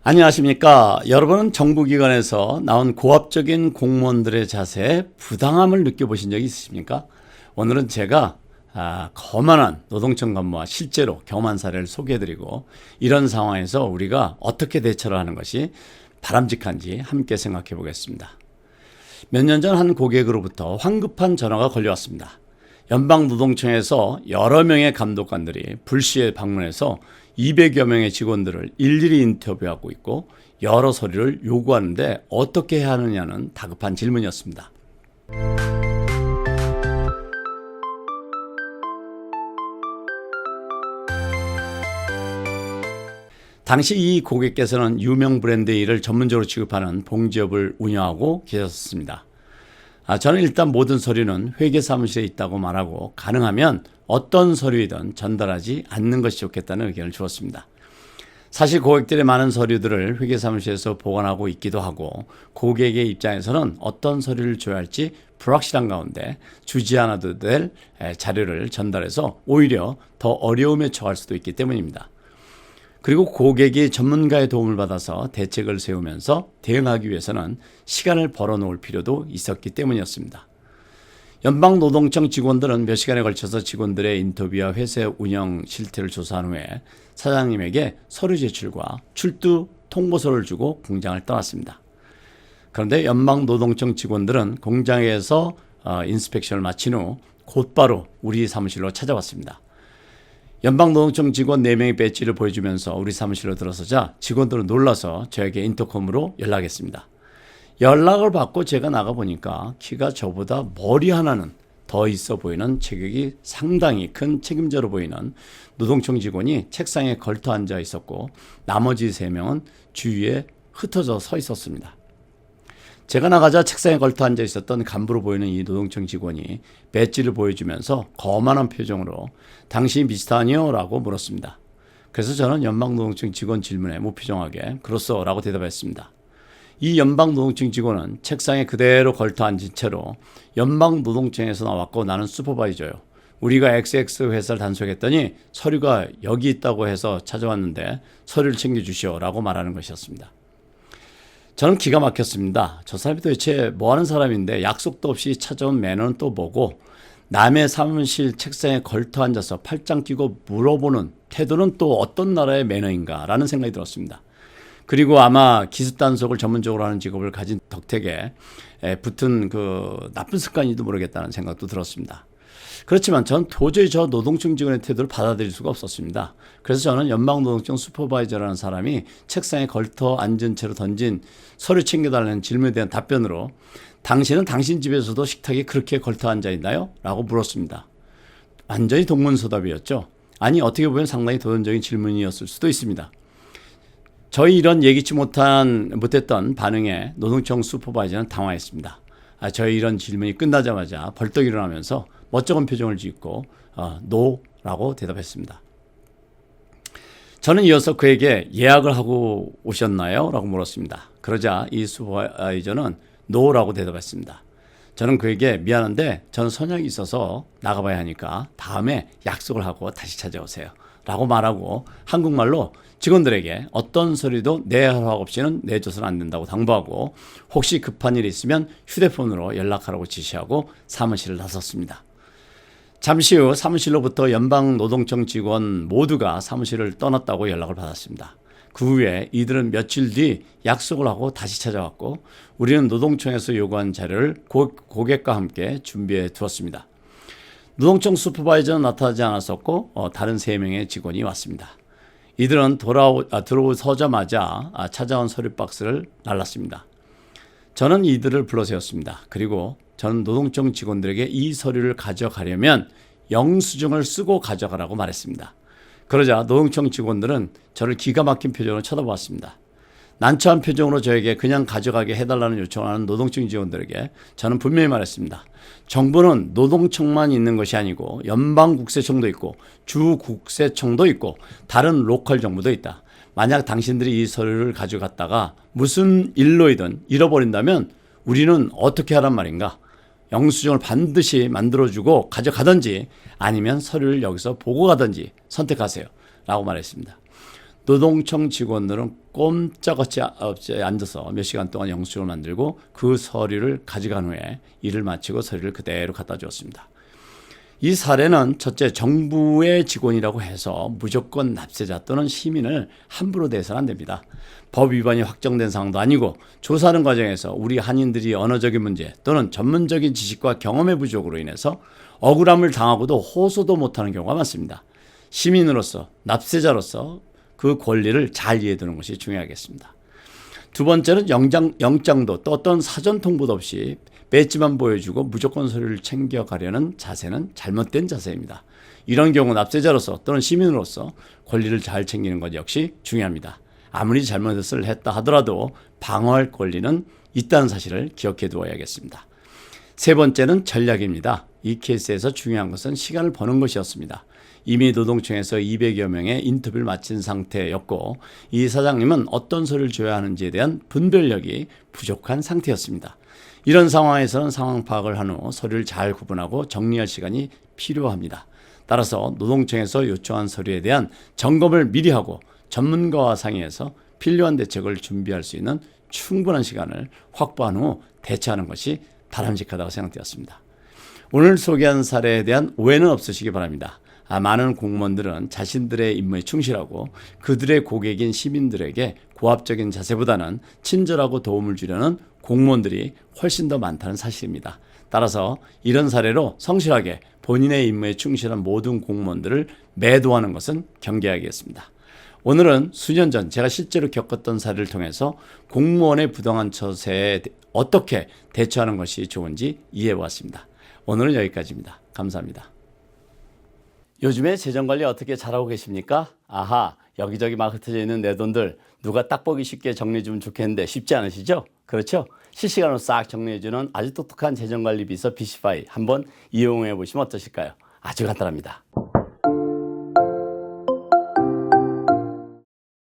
안녕하십니까. 여러분은 정부기관에서 나온 고압적인 공무원들의 자세에 부당함을 느껴보신 적이 있으십니까? 오늘은 제가 거만한 노동청 간부와 실제로 경험한 사례를 소개해드리고 이런 상황에서 우리가 어떻게 대처를 하는 것이 바람직한지 함께 생각해 보겠습니다. 몇 년 전 한 고객으로부터 황급한 전화가 걸려왔습니다. 연방노동청에서 여러 명의 감독관들이 불시에 방문해서 200여 명의 직원들을 일일이 인터뷰하고 있고 여러 서류를 요구하는데 어떻게 해야 하느냐는 다급한 질문이었습니다. 당시 이 고객께서는 유명 브랜드의 일을 전문적으로 취급하는 봉지업을 운영하고 계셨습니다. 저는 일단 모든 서류는 회계사무실에 있다고 말하고 가능하면 어떤 서류이든 전달하지 않는 것이 좋겠다는 의견을 주었습니다. 사실 고객들의 많은 서류들을 회계사무실에서 보관하고 있기도 하고 고객의 입장에서는 어떤 서류를 줘야 할지 불확실한 가운데 주지 않아도 될 자료를 전달해서 오히려 더 어려움에 처할 수도 있기 때문입니다. 그리고 고객이 전문가의 도움을 받아서 대책을 세우면서 대응하기 위해서는 시간을 벌어놓을 필요도 있었기 때문이었습니다. 연방노동청 직원들은 몇 시간에 걸쳐서 직원들의 인터뷰와 회사 운영 실태를 조사한 후에 사장님에게 서류 제출과 출두 통보서를 주고 공장을 떠났습니다. 그런데 연방노동청 직원들은 공장에서 인스펙션을 마친 후 곧바로 우리 사무실로 찾아왔습니다. 연방노동청 직원 4명의 배지를 보여주면서 우리 사무실로 들어서자 직원들은 놀라서 저에게 인터컴으로 연락했습니다. 연락을 받고 제가 나가보니까 키가 저보다 머리 하나는 더 있어 보이는 체격이 상당히 큰 책임자로 보이는 노동청 직원이 책상에 걸터 앉아 있었고 나머지 3명은 주위에 흩어져 서 있었습니다. 제가 나가자 책상에 걸터 앉아 있었던 간부로 보이는 이 노동청 직원이 배지를 보여주면서 거만한 표정으로 당신이 비슷하니요? 라고 물었습니다. 그래서 저는 연방노동청 직원 질문에 무표정하게 그렇소 라고 대답했습니다. 이 연방노동청 직원은 책상에 그대로 걸터 앉은 채로 연방노동청에서 나왔고 나는 슈퍼바이저요. 우리가 XX 회사를 단속했더니 서류가 여기 있다고 해서 찾아왔는데 서류를 챙겨주시오 라고 말하는 것이었습니다. 저는 기가 막혔습니다. 저 사람이 도대체 뭐하는 사람인데 약속도 없이 찾아온 매너는 또 뭐고 남의 사무실 책상에 걸터 앉아서 팔짱 끼고 물어보는 태도는 또 어떤 나라의 매너인가 라는 생각이 들었습니다. 그리고 아마 기습단속을 전문적으로 하는 직업을 가진 덕택에 붙은 그 나쁜 습관인지도 모르겠다는 생각도 들었습니다. 그렇지만 전 도저히 저 노동청 직원의 태도를 받아들일 수가 없었습니다. 그래서 저는 연방노동청 슈퍼바이저라는 사람이 책상에 걸터 앉은 채로 던진 서류 챙겨달라는 질문에 대한 답변으로 당신은 당신 집에서도 식탁에 그렇게 걸터 앉아 있나요? 라고 물었습니다. 완전히 동문서답이었죠. 아니 어떻게 보면 상당히 도전적인 질문이었을 수도 있습니다. 저희 이런 예기치 못했던 반응에 노동청 슈퍼바이저는 당황했습니다. 저희 이런 질문이 끝나자마자 벌떡 일어나면서 멋쩍은 표정을 짓고 노라고 대답했습니다. 저는 이어서 그에게 예약을 하고 오셨나요? 라고 물었습니다. 그러자 이 슈퍼바이저는 노라고 대답했습니다. 저는 그에게 미안한데 저는 선약이 있어서 나가봐야 하니까 다음에 약속을 하고 다시 찾아오세요. 라고 말하고 한국말로 직원들에게 어떤 서류도 내 허락 없이는 내줘서는 안 된다고 당부하고 혹시 급한 일이 있으면 휴대폰으로 연락하라고 지시하고 사무실을 나섰습니다. 잠시 후 사무실로부터 연방노동청 직원 모두가 사무실을 떠났다고 연락을 받았습니다. 그 후에 이들은 며칠 뒤 약속을 하고 다시 찾아왔고 우리는 노동청에서 요구한 자료를 고객과 함께 준비해 두었습니다. 노동청 슈퍼바이저는 나타나지 않았었고 다른 3명의 직원이 왔습니다. 이들은 들어서자마자 찾아온 서류 박스를 날랐습니다. 저는 이들을 불러세웠습니다. 그리고 저는 노동청 직원들에게 이 서류를 가져가려면 영수증을 쓰고 가져가라고 말했습니다. 그러자 노동청 직원들은 저를 기가 막힌 표정으로 쳐다보았습니다. 난처한 표정으로 저에게 그냥 가져가게 해달라는 요청을 하는 노동청 직원들에게 저는 분명히 말했습니다. 정부는 노동청만 있는 것이 아니고 연방국세청도 있고 주국세청도 있고 다른 로컬 정부도 있다. 만약 당신들이 이 서류를 가져갔다가 무슨 일로이든 잃어버린다면 우리는 어떻게 하란 말인가? 영수증을 반드시 만들어주고 가져가든지 아니면 서류를 여기서 보고 가든지 선택하세요. 라고 말했습니다. 노동청 직원들은 꼼짝없이 앉아서 몇 시간 동안 영수증을 만들고 그 서류를 가져간 후에 일을 마치고 서류를 그대로 갖다 주었습니다. 이 사례는 첫째, 정부의 직원이라고 해서 무조건 납세자 또는 시민을 함부로 대해서는 안 됩니다. 법 위반이 확정된 상황도 아니고 조사하는 과정에서 우리 한인들이 언어적인 문제 또는 전문적인 지식과 경험의 부족으로 인해서 억울함을 당하고도 호소도 못하는 경우가 많습니다. 시민으로서, 납세자로서 그 권리를 잘 이해하는 것이 중요하겠습니다. 두 번째는 영장도 또 어떤 사전 통보도 없이 배지만 보여주고 무조건 서류를 챙겨가려는 자세는 잘못된 자세입니다. 이런 경우 납세자로서 또는 시민으로서 권리를 잘 챙기는 것 역시 중요합니다. 아무리 잘못을 했다 하더라도 방어할 권리는 있다는 사실을 기억해 두어야겠습니다. 세 번째는 전략입니다. 이 케이스에서 중요한 것은 시간을 버는 것이었습니다. 이미 노동청에서 200여 명의 인터뷰를 마친 상태였고 이 사장님은 어떤 서류를 줘야 하는지에 대한 분별력이 부족한 상태였습니다. 이런 상황에서는 상황 파악을 한 후 서류를 잘 구분하고 정리할 시간이 필요합니다. 따라서 노동청에서 요청한 서류에 대한 점검을 미리 하고 전문가와 상의해서 필요한 대책을 준비할 수 있는 충분한 시간을 확보한 후 대처하는 것이 바람직하다고 생각되었습니다. 오늘 소개한 사례에 대한 오해는 없으시기 바랍니다. 많은 공무원들은 자신들의 임무에 충실하고 그들의 고객인 시민들에게 고압적인 자세보다는 친절하고 도움을 주려는 공무원들이 훨씬 더 많다는 사실입니다. 따라서 이런 사례로 성실하게 본인의 임무에 충실한 모든 공무원들을 매도하는 것은 경계하겠습니다. 오늘은 수년 전 제가 실제로 겪었던 사례를 통해서 공무원의 부당한 처세에 어떻게 대처하는 것이 좋은지 이해해 보았습니다. 오늘은 여기까지입니다. 감사합니다. 요즘에 재정관리 어떻게 잘하고 계십니까? 아하, 여기저기 막 흩어져 있는 내 돈들 누가 딱 보기 쉽게 정리해 주면 좋겠는데 쉽지 않으시죠? 그렇죠? 실시간으로 싹 정리해 주는 아주 똑똑한 재정관리 비서 BCPI 한번 이용해 보시면 어떠실까요? 아주 간단합니다.